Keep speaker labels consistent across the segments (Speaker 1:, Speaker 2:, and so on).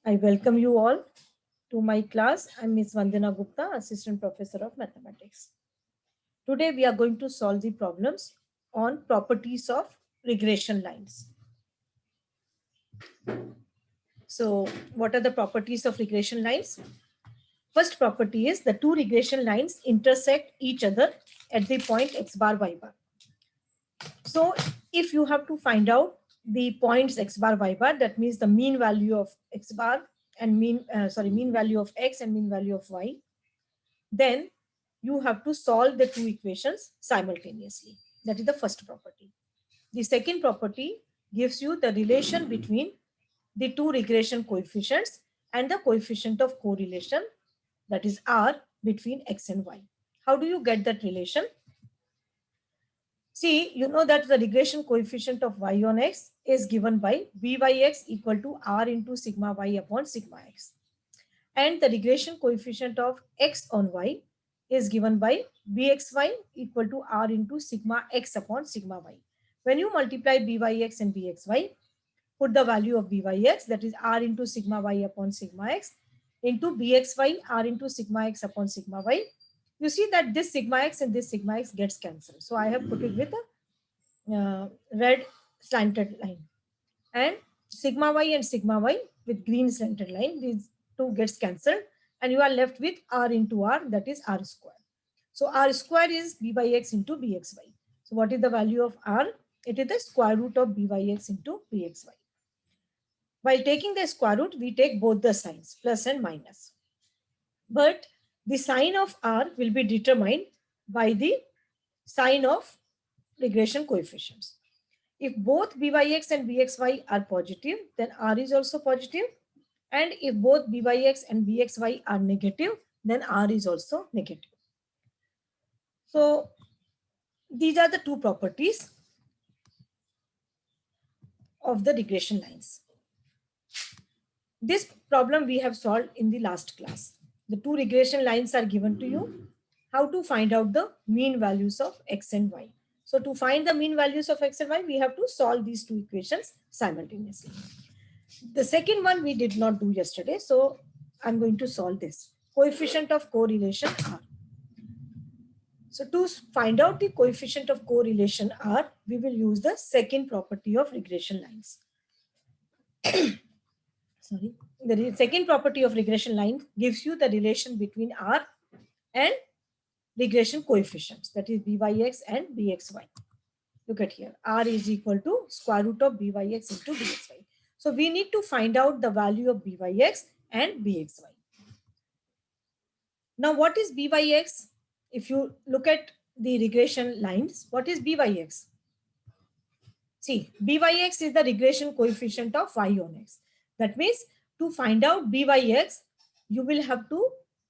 Speaker 1: I welcome you all to my class. I'm Ms. Vandana Gupta, Assistant Professor of Mathematics. Today we are going to solve the problems on properties of regression lines. So what are the properties of regression lines? First property is the two regression lines intersect each other at the point x bar, y bar. So if you have to find out the points x bar, y bar, that means the mean value of x bar and mean value of x and mean value of y, then you have to solve the two equations simultaneously. That is the first property. The second property gives you the relation between the two regression coefficients and the coefficient of correlation, that is R, between x and y. How do you get that relation? See, you know that the regression coefficient of y on x is given by byx equal to R into sigma y upon sigma x. And the regression coefficient of x on y is given by bxy equal to R into sigma x upon sigma y. When you multiply byx and bxy, put the value of byx, that is R into sigma y upon sigma x, into bxy, R into sigma x upon sigma y. You see that this sigma x and this sigma x gets cancelled. So I have put it with a red slanted line. And sigma y and sigma y with green slanted line, these two gets cancelled, and you are left with R into R, that is R square. So R square is b by x into bxy. So what is the value of R? It is the square root of b by x into bxy. While taking the square root, we take both the signs, plus and minus. But the sign of R will be determined by the sign of regression coefficients. If both byx and bxy are positive, then R is also positive. And if both byx and bxy are negative, then R is also negative. So these are the two properties of the regression lines. This problem we have solved in the last class. The two regression lines are given to you. How to find out the mean values of x and y. So to find the mean values of x and y, we have to solve these two equations simultaneously. The second one we did not do yesterday, so I'm going to solve this. Coefficient of correlation R. So to find out the coefficient of correlation R, we will use the second property of regression lines. Sorry. The second property of regression line gives you the relation between R and regression coefficients, that is byx and bxy. Look at here, R is equal to square root of byx into bxy. So we need to find out the value of byx and bxy. Now what is byx? If you look at the regression lines, what is byx? See, byx is the regression coefficient of y on x. That means to find out byx, you will have to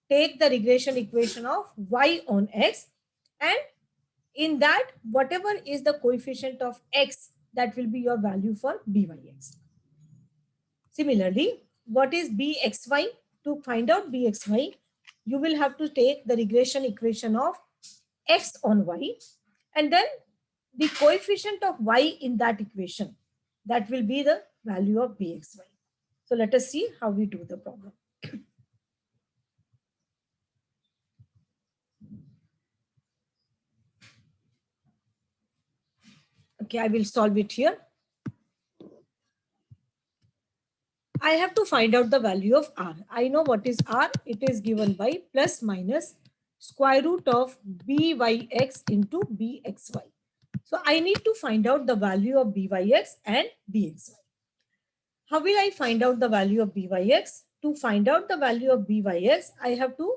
Speaker 1: take the regression equation of y on x, and in that, whatever is the coefficient of x, that will be your value for byx. Similarly, what is bxy? To find out bxy, you will have to take the regression equation of x on y, and then the coefficient of y in that equation, that will be the value of bxy. So let us see how we do the problem. Okay, I will solve it here. I have to find out the value of R. I know what is R. It is given by plus minus square root of byx into bxy. So I need to find out the value of byx and bxy. How will I find out the value of byx? To find out the value of byx, I have to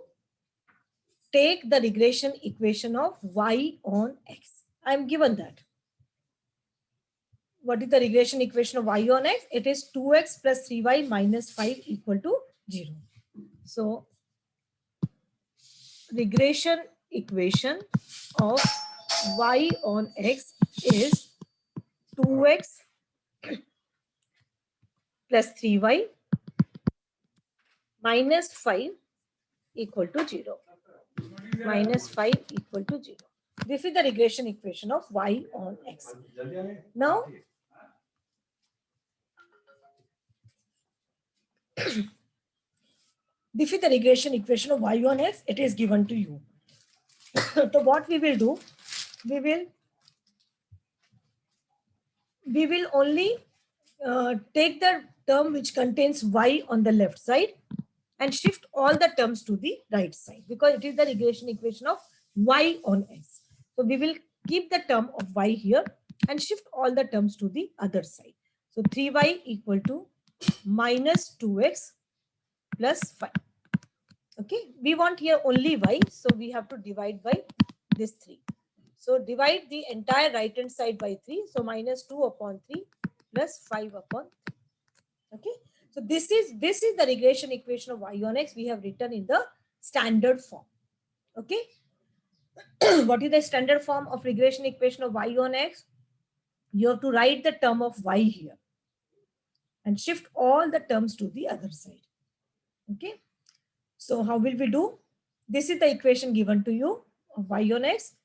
Speaker 1: take the regression equation of y on x. I am given that. What is the regression equation of y on x? It is 2x plus 3y minus 5 equal to 0. So regression equation of y on x is 2x plus 3y minus 5 equal to 0. Minus 5 equal to 0. This is the regression equation of y on x. Now, This is the regression equation of y on x. It is given to you. So what we will do, we will only take the term which contains y on the left side and shift all the terms to the right side, because it is the regression equation of y on x. So we will keep the term of y here and shift all the terms to the other side. So 3y equal to minus 2x plus 5. Okay, we want here only y, so we have to divide by this 3. So divide the entire right hand side by 3. So minus 2 upon 3 plus 5 upon 3. Okay, so this is the regression equation of y on x we have written in the standard form. Okay, what is the standard form of regression equation of y on x? You have to write the term of y here and shift all the terms to the other side. Okay, so how will we do? This is the equation given to you of y on x.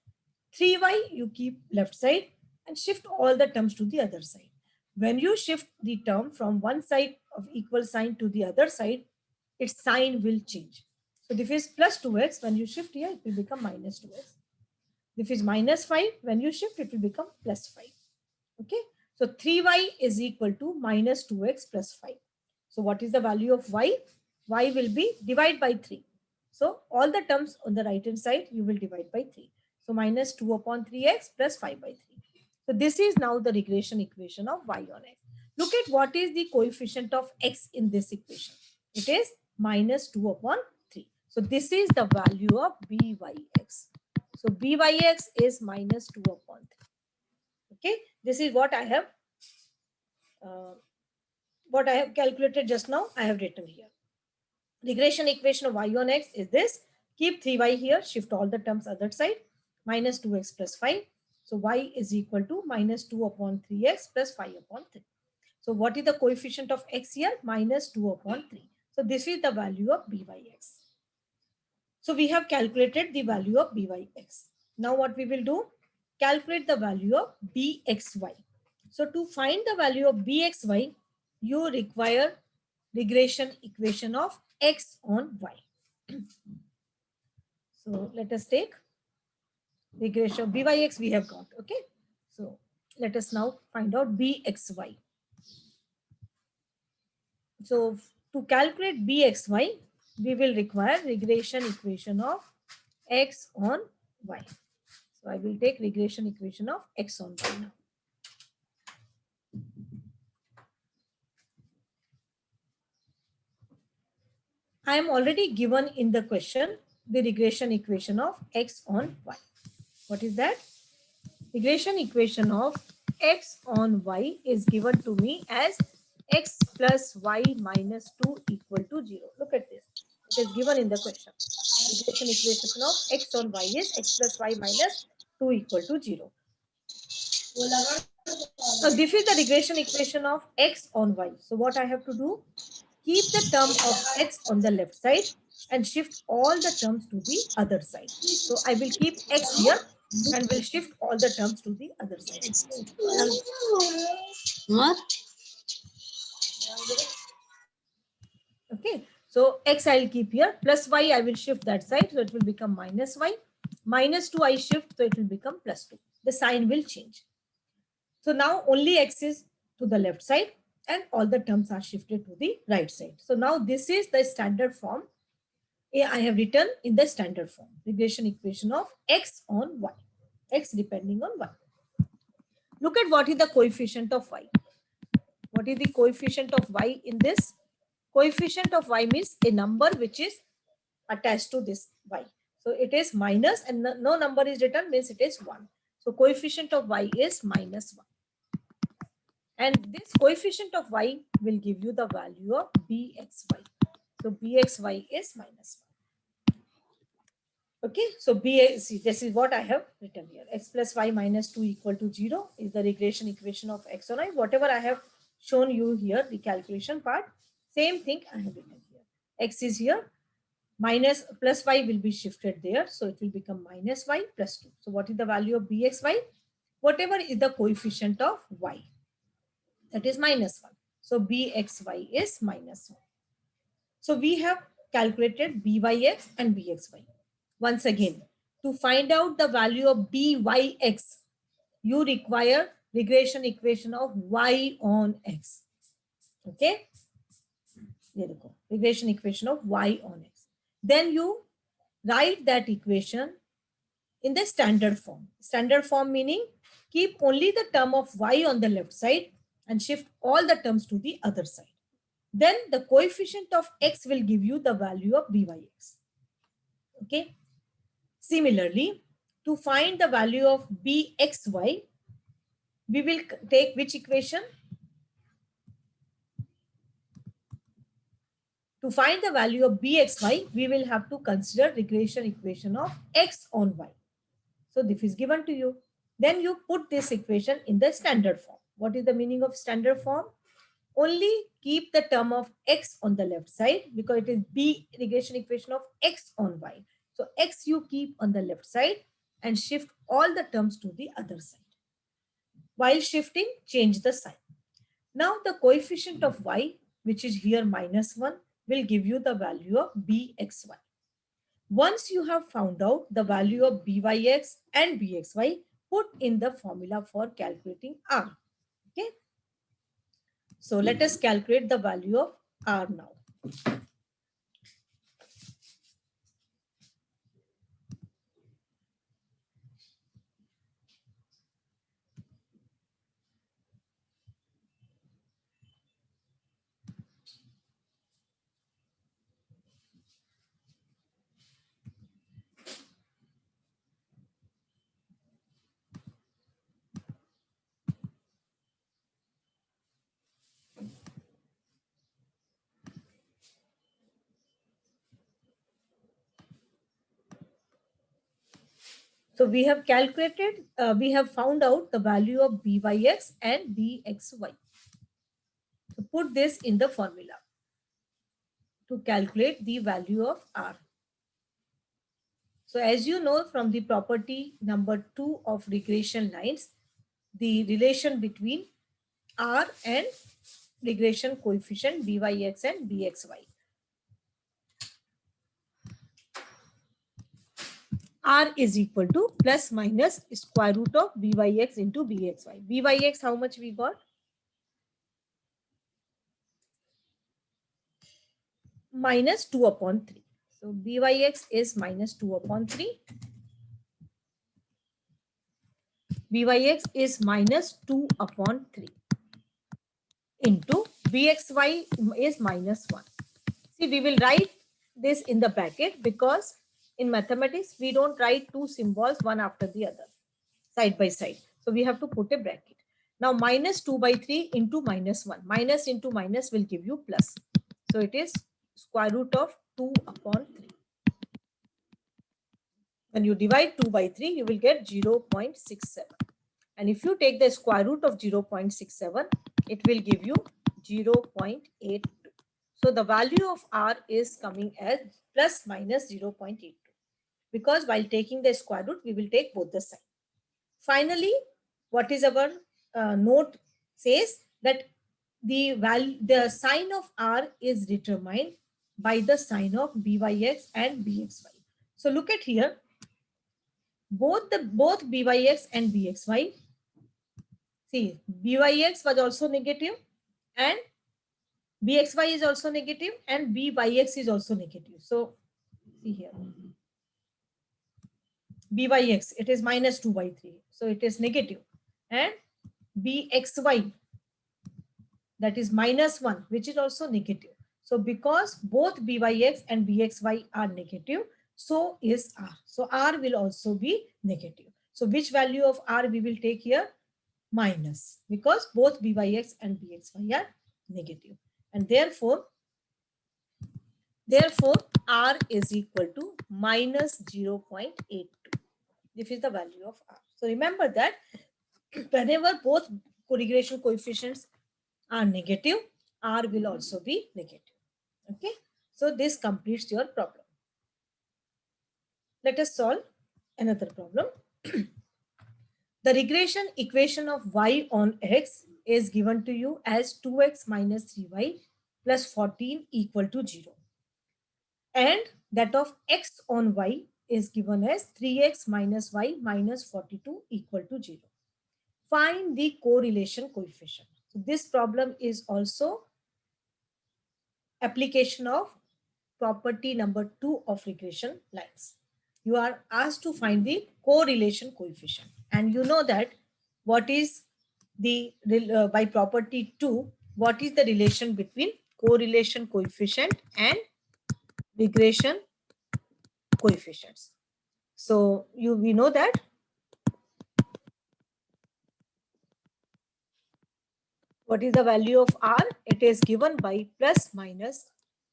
Speaker 1: 3y you keep left side and shift all the terms to the other side. When you shift the term from one side of equal sign to the other side, its sign will change. So this is plus 2x. When you shift here, it will become minus 2x. This is minus 5. When you shift, it will become plus 5. Okay. So 3y is equal to minus 2x plus 5. So what is the value of y? Y will be divide by 3. So all the terms on the right hand side, you will divide by 3. So minus 2 upon 3x plus 5 by 3. So this is now the regression equation of y on x. Look at what is the coefficient of x in this equation. It is minus 2 upon 3. So this is the value of byx. So byx is minus 2 upon 3. Okay, this is what I have calculated just now. I have written here. Regression equation of y on x is this. Keep 3y here, shift all the terms other side, minus 2x plus 5. So y is equal to minus 2 upon 3x plus 5 upon 3. So what is the coefficient of x here? Minus 2 upon 3. So this is the value of byx. So we have calculated the value of byx. Now what we will do? Calculate the value of bxy. So to find the value of bxy, you require regression equation of x on y. So let us take regression of byx we have got. Okay. So let us now find out bxy. So to calculate bxy, we will require regression equation of x on y. So I will take regression equation of x on y now. I am already given in the question the regression equation of x on y. What is that? Regression equation of x on y is given to me as x plus y minus 2 equal to 0. Look at this. It is given in the question. Regression equation of x on y is x plus y minus 2 equal to 0. So this is the regression equation of x on y. So what I have to do? Keep the term of x on the left side and shift all the terms to the other side. So I will keep x here and will shift all the terms to the other side. What? Okay, so x I will keep here, plus y I will shift that side, so it will become minus y. Minus 2 I shift, so it will become plus 2. The sign will change. So now only x is to the left side and all the terms are shifted to the right side. So now this is the standard form I have written in the standard form. Regression equation of x on y. X depending on y. Look at what is the coefficient of y. What is the coefficient of y in this? Coefficient of y means a number which is attached to this y. So it is minus and no number is written, means it is 1. So coefficient of y is minus 1. And this coefficient of y will give you the value of bxy. So bxy is minus 1. Okay, so see, this is what I have written here. X plus y minus 2 equal to 0 is the regression equation of x on y. Whatever I have shown you here, the calculation part, same thing I have written here. X is here, minus plus y will be shifted there. So it will become minus y plus 2. So what is the value of bxy? Whatever is the coefficient of y, that is minus 1. So bxy is minus 1. So we have calculated byx and bxy. Once again, to find out the value of byx, you require regression equation of y on x. Okay, there you go. Regression equation of y on x. Then you write that equation in the standard form. Standard form meaning keep only the term of y on the left side and shift all the terms to the other side. Then the coefficient of x will give you the value of byx. Okay. Similarly, to find the value of bxy, we will take which equation? To find the value of bxy, we will have to consider regression equation of x on y. So this is given to you. Then you put this equation in the standard form. What is the meaning of standard form? Only keep the term of x on the left side because it is b regression equation of x on y. So x you keep on the left side and shift all the terms to the other side. While shifting, change the sign. Now the coefficient of y, which is here -1, will give you the value of bxy. Once you have found out the value of byx and bxy, put in the formula for calculating r. Okay. So let us calculate the value of r now. So we have calculated, we have found out the value of byx and bxy. So put this in the formula to calculate the value of r. So as you know from the property number 2 of regression lines, the relation between r and regression coefficient byx and bxy. R is equal to plus minus square root of byx into bxy. Byx, how much we got? Minus 2 upon 3. So byx is minus 2 upon 3. Byx is minus 2 upon 3 into bxy is minus 1. See, we will write this in the bracket because in mathematics, we don't write two symbols one after the other, side by side. So we have to put a bracket. Now minus 2 by 3 into minus 1. Minus into minus will give you plus. So it is square root of 2 upon 3. When you divide 2 by 3, you will get 0.67. And if you take the square root of 0.67, it will give you 0.82. So the value of r is coming as plus minus 0.82. Because while taking the square root, we will take both the sides. Finally, what is our note says that the sign of r is determined by the sign of byx and bxy. So look at here. Both byx and bxy. See, byx was also negative and bxy is also negative and byx is also negative. So see here. Byx, it is minus 2 by 3. So it is negative. And bxy, that is minus 1, which is also negative. So because both byx and bxy are negative, so is r. So r will also be negative. So which value of r we will take here? Minus, because both byx and bxy are negative. And therefore r is equal to minus 0.82. This is the value of r. So remember that whenever both regression coefficients are negative, r will also be negative. Okay. So this completes your problem. Let us solve another problem. The regression equation of y on x is given to you as 2x minus 3y plus 14 equal to 0. and that of x on y is given as 3x minus y minus 42 equal to 0. Find the correlation coefficient. So this problem is also application of property number 2 of regression lines. You are asked to find the correlation coefficient, and you know that what is the by property 2, what is the relation between correlation coefficient and regression coefficients. So we know that what is the value of r? It is given by plus minus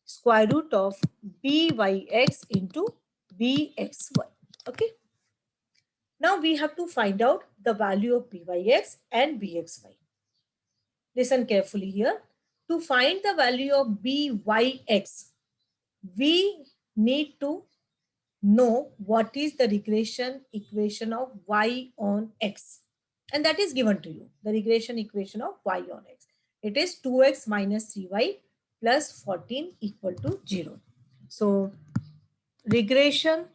Speaker 1: square root of byx into bxy. Okay. Now we have to find out the value of byx and bxy. Listen carefully here. To find the value of byx, we need to know what is the regression equation of y on x. And that is given to you, the regression equation of y on x. It is 2x minus 3y plus 14 equal to 0. So regression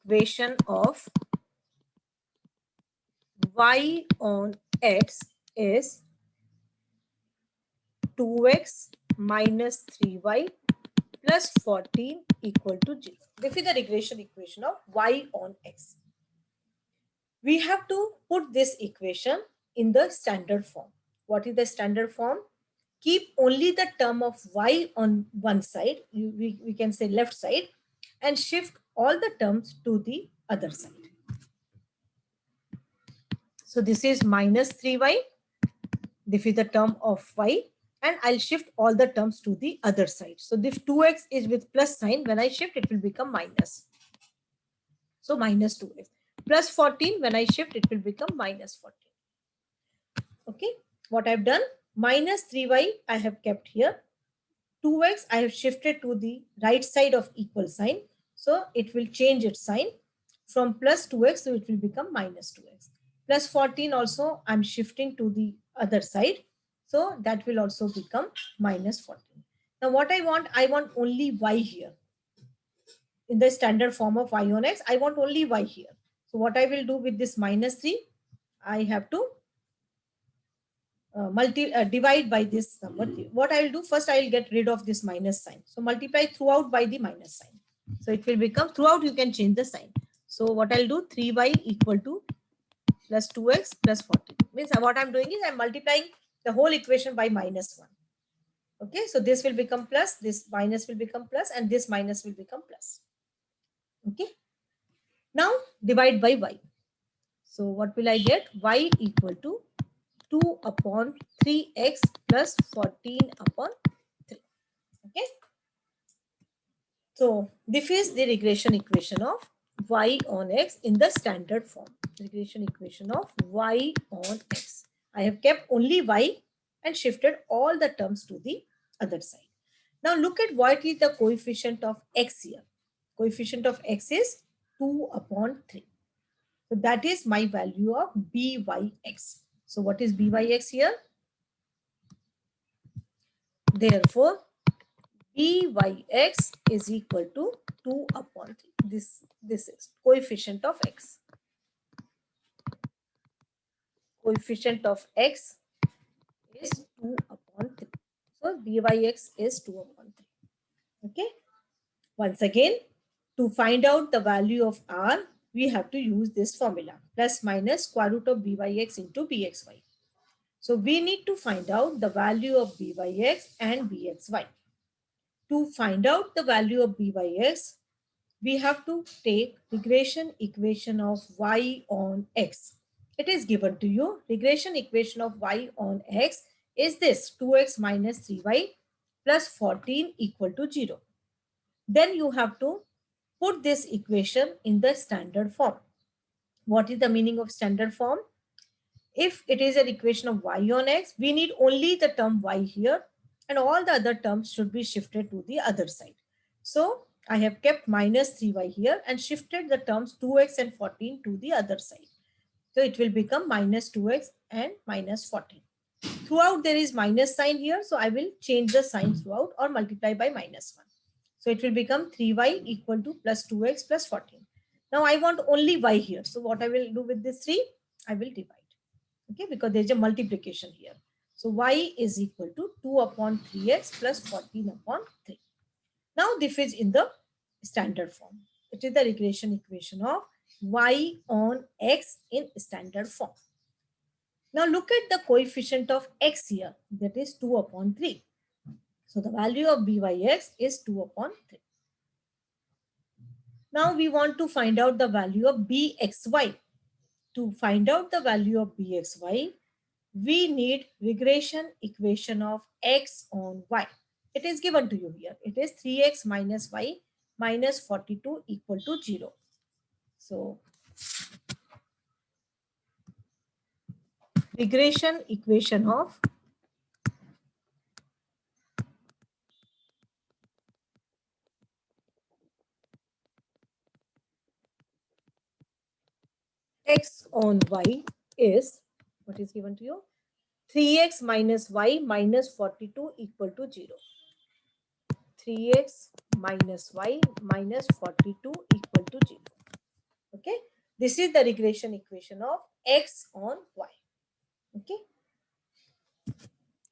Speaker 1: equation of y on x is 2x minus 3y plus 14 equal to 0. This is the regression equation of y on x. We have to put this equation in the standard form. What is the standard form? Keep only the term of y on one side, we can say left side, and shift all the terms to the other side. So this is minus 3y. This is the term of y, and I'll shift all the terms to the other side. So this 2x is with plus sign. When I shift, it will become minus. So minus 2x. Plus 14, when I shift, it will become minus 14. Okay, what I've done, minus 3y I have kept here. 2x I have shifted to the right side of equal sign. So it will change its sign from plus 2x, so it will become minus 2x. Plus 14 also I'm shifting to the other side. So that will also become minus 14. Now what I want only y here. In the standard form of y on x, I want only y here. So what I will do with this minus 3, I have to divide by this number. What I will do first, I will get rid of this minus sign. So multiply throughout by the minus sign. So it will become, throughout you can change the sign. So what I'll do, 3y equal to plus 2x plus 14. Means what I'm doing is I'm multiplying the whole equation by minus 1. Okay, so this will become plus, this minus will become plus, and this minus will become plus. Okay, now divide by y. So what will I get? Y equal to 2 upon 3x plus 14 upon 3. Okay. So this is the regression equation of y on x in the standard form. Regression equation of y on x. I have kept only y and shifted all the terms to the other side. Now look at what is the coefficient of x here. Coefficient of x is 2 upon 3. So that is my value of byx. So what is byx here? Therefore, byx is equal to 2 upon 3. This is coefficient of x. Coefficient of x is 2 upon 3. So byx is 2 upon 3. Okay. Once again, to find out the value of r, we have to use this formula. Plus minus square root of byx into bxy. So we need to find out the value of byx and bxy. To find out the value of byx, we have to take regression equation of y on x. It is given to you. Regression equation of y on x is this, 2x minus 3y plus 14 equal to 0. Then you have to put this equation in the standard form. What is the meaning of standard form? If it is an equation of y on x, we need only the term y here, and all the other terms should be shifted to the other side. So I have kept minus 3y here and shifted the terms 2x and 14 to the other side. So it will become minus 2x and minus 14. throughout there is minus sign here, so I will change the sign throughout or multiply by minus 1. So it will become 3y equal to plus 2x plus 14. Now I want only y here. So what I will do with this 3? I will divide. Okay, because there is a multiplication here. So y is equal to 2 upon 3x plus 14 upon 3. Now this is in the standard form. It is the regression equation of y on x in standard form. Now look at the coefficient of x here, that is 2 upon 3. So the value of byx is 2 upon 3. Now we want to find out the value of bxy. To find out the value of bxy, we need regression equation of x on y. It is given to you here. It is 3x minus y minus 42 equal to 0. So regression equation of x on y is, what is given to you? 3x minus y minus 42 equal to 0. 3x minus y minus 42 equal to 0. Okay. This is the regression equation of x on y. Okay.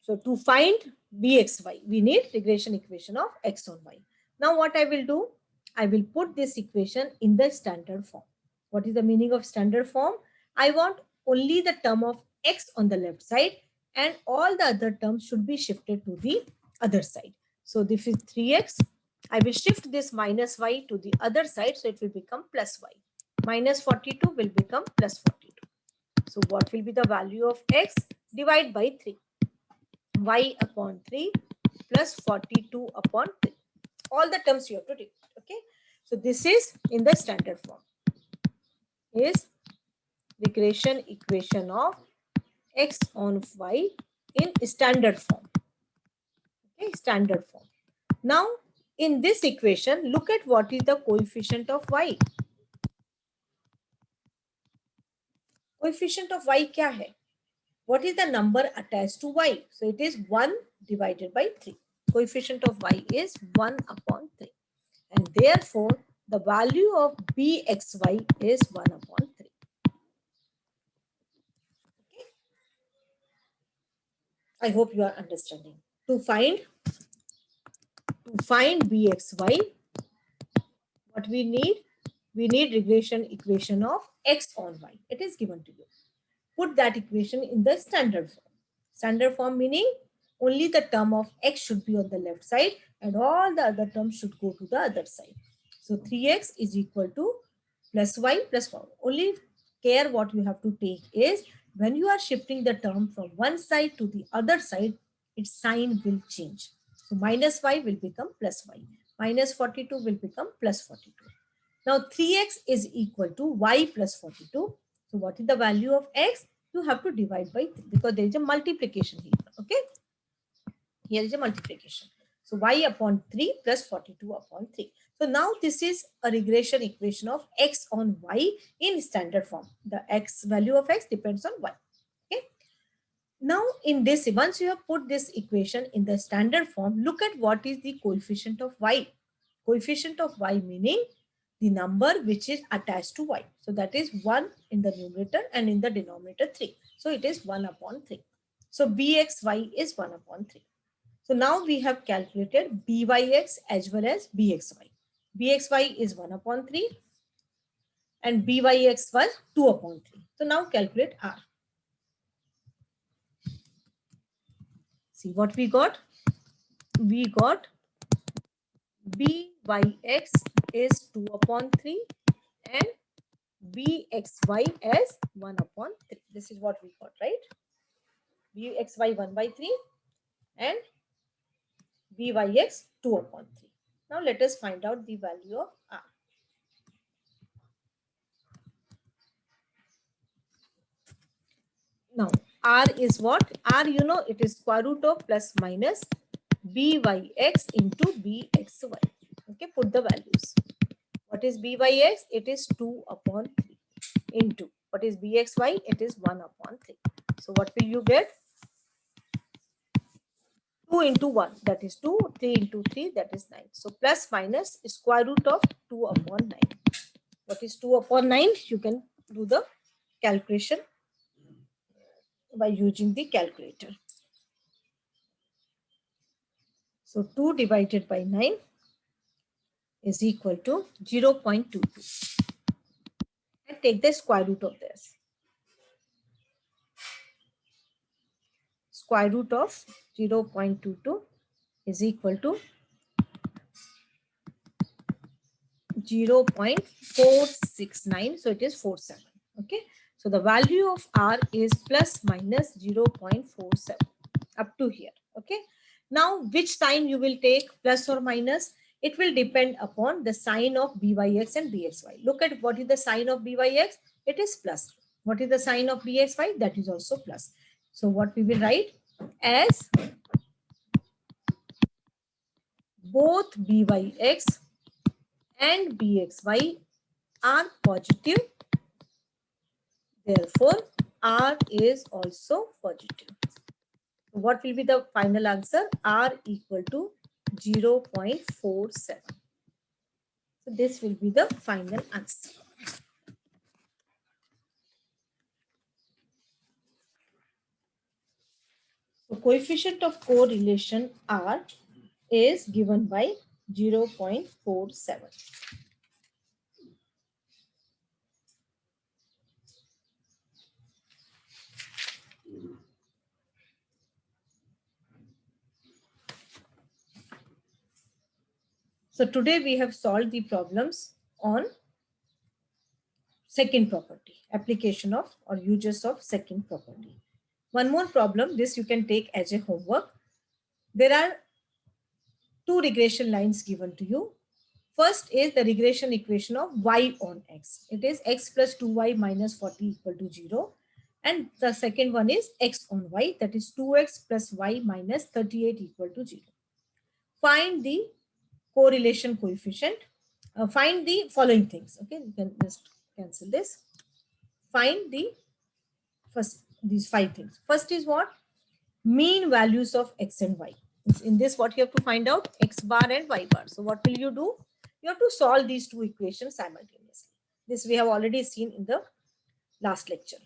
Speaker 1: So to find bxy, we need regression equation of x on y. Now what I will do? I will put this equation in the standard form. What is the meaning of standard form? I want only the term of x on the left side and all the other terms should be shifted to the other side. So this is 3x. I will shift this minus y to the other side, so it will become plus y. Minus 42 will become plus 42. So what will be the value of x? Divide by 3. Y upon 3 plus 42 upon 3. All the terms you have to do. Okay. So this is in the standard form. Is regression equation of x on y in standard form. Okay, standard form. Now in this equation, look at what is the coefficient of y. Coefficient of y क्या है? What is the number attached to y? So it is 1 divided by 3. Coefficient of y is 1 upon 3. And therefore, the value of bxy is 1 upon 3. Okay. I hope you are understanding. To find bxy, what we need regression equation of x on y. It is given to you. Put that equation in the standard form. Standard form meaning only the term of x should be on the left side and all the other terms should go to the other side. So 3x is equal to plus y plus 4. Only care what you have to take is when you are shifting the term from one side to the other side, its sign will change. So minus y will become plus y. Minus 42 will become plus 42. Now 3x is equal to y plus 42. So what is the value of x? You have to divide by 3 because there is a multiplication here. Okay. Here is a multiplication. So y upon 3 plus 42 upon 3. So now this is a regression equation of x on y in standard form. The x value of x depends on y. Okay. Now in this, once you have put this equation in the standard form, look at what is the coefficient of y. Coefficient of y meaning the number which is attached to y. So that is 1 in the numerator and in the denominator 3. So it is 1 upon 3. So bxy is 1 upon 3. So now we have calculated byx as well as bxy. Bxy is 1 upon 3 and byx was 2 upon 3. So now calculate r. See what we got? We got byx is 2 upon 3 and bxy as 1 upon 3. This is what we got, right? Bxy 1 by 3 and byx 2 upon 3. Now let us find out the value of r. Now r is what? R, you know, it is square root of plus minus byx into bxy. Okay, put the values. What is byx? It is 2 upon 3 into what is bxy? It is 1 upon 3. So what will you get? 2 into 1, that is 2, 3 into 3, that is 9. So plus minus square root of 2 upon 9. What is 2 upon 9? You can do the calculation by using the calculator. So 2 divided by 9 is equal to 0.22. And take the square root of this. Square root of 0.22 is equal to 0.469. So it is 47. Okay. So the value of R is plus minus 0.47 up to here. Okay. Now, which sign you will take, plus or minus? It will depend upon the sign of byx and bxy. Look at what is the sign of byx. It is plus. What is the sign of bxy? That is also plus. So what we will write as both byx and bxy are positive. Therefore, R is also positive. What will be the final answer? R equal to 0.47. So this will be the final answer. So coefficient of correlation R is given by 0.47. So today we have solved the problems on second property, application of or uses of second property. One more problem, this you can take as a homework. There are two regression lines given to you. First is the regression equation of y on x. It is x plus 2y minus 40 equal to 0. And the second one is x on y, that is 2x plus y minus 38 equal to 0. Find the correlation coefficient. Find the following things. Okay, you can just cancel this. Find the first, these 5 things. First is what? Mean values of x and y. In this, what you have to find out? X bar and y bar. So what will you do? You have to solve these two equations simultaneously. This we have already seen in the last lecture.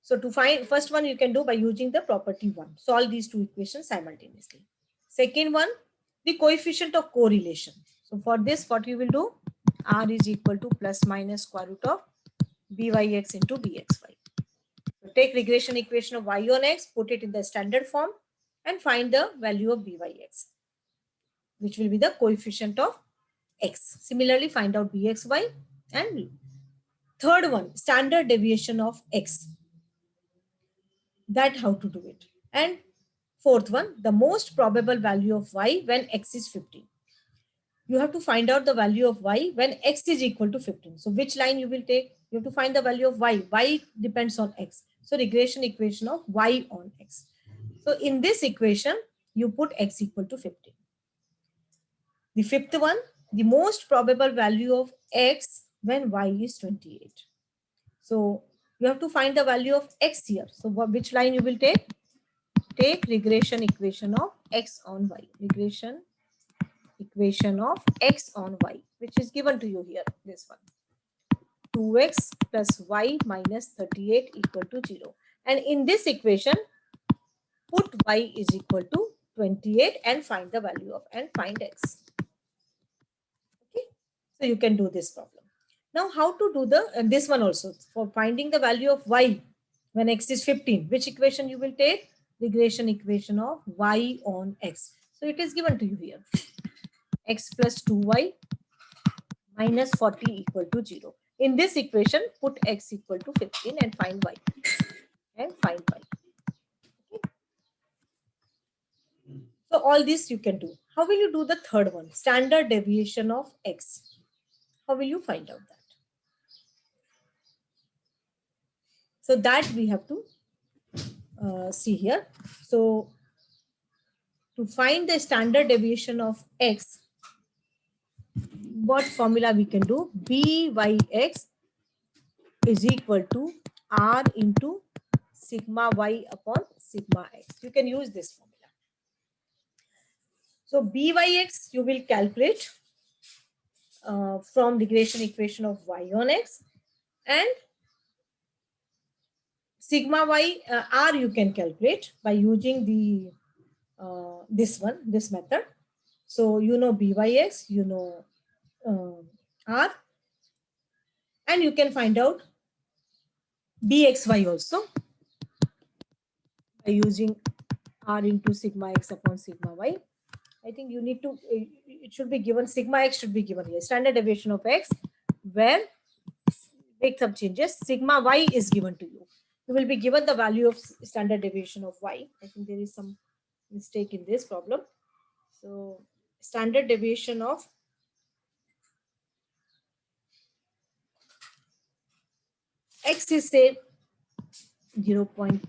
Speaker 1: So to find first one, you can do by using the property 1. Solve these two equations simultaneously. Second one, the coefficient of correlation. So for this, what you will do? R is equal to plus minus square root of byx into bxy. So take regression equation of y on x, put it in the standard form and find the value of byx, which will be the coefficient of x. Similarly, find out bxy. And third one, standard deviation of x. That how to do it. And fourth one, the most probable value of y when x is 15. You have to find out the value of y when x is equal to 15. So which line you will take? You have to find the value of y. Y depends on x. So regression equation of y on x. So in this equation, you put x equal to 15. The fifth one, the most probable value of x when y is 28. So you have to find the value of x here. So which line you will take? Take regression equation of x on y. Regression equation of x on y, which is given to you here, this one. 2x plus y minus 38 equal to 0. And in this equation, put y is equal to 28 and find the value of and find x. Okay, so you can do this problem. Now, how to do the this one also for finding the value of y when x is 15? Which equation you will take? Regression equation of y on x. So it is given to you here. X plus 2y minus 40 equal to 0. In this equation, put x equal to 15 and find y. And find y. Okay. So all this you can do. How will you do the third one? Standard deviation of x. How will you find out that? So that we have to see here. So to find the standard deviation of x, what formula we can do? Byx is equal to r into sigma y upon sigma x. You can use this formula. So Byx you will calculate from regression equation of y on x, and sigma y r you can calculate by using the this method. So you know Byx, you know r, and you can find out dxy also by using r into sigma x upon sigma y. I think you need to, it should be given, sigma x should be given here, standard deviation of x, where make some changes, sigma y is given to you. You will be given the value of standard deviation of y. I think there is some mistake in this problem. So standard deviation of x is say 0.3.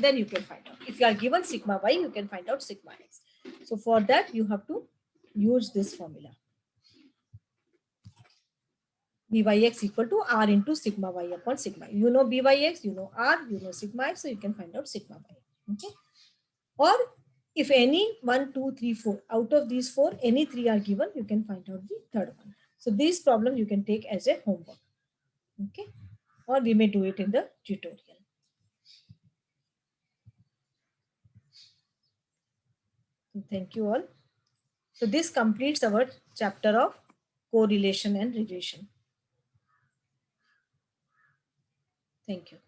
Speaker 1: Then you can find out. If you are given sigma y, you can find out sigma x. So for that, you have to use this formula. Byx equal to r into sigma y upon sigma. You know Byx, you know r, you know sigma x, so you can find out sigma y. Okay. Or if any 1, 2, 3, 4 out of these 4, any 3 are given, you can find out the third one. So this problem you can take as a homework. Okay. Or we may do it in the tutorial. Thank you all. So this completes our chapter of correlation and regression. Thank you.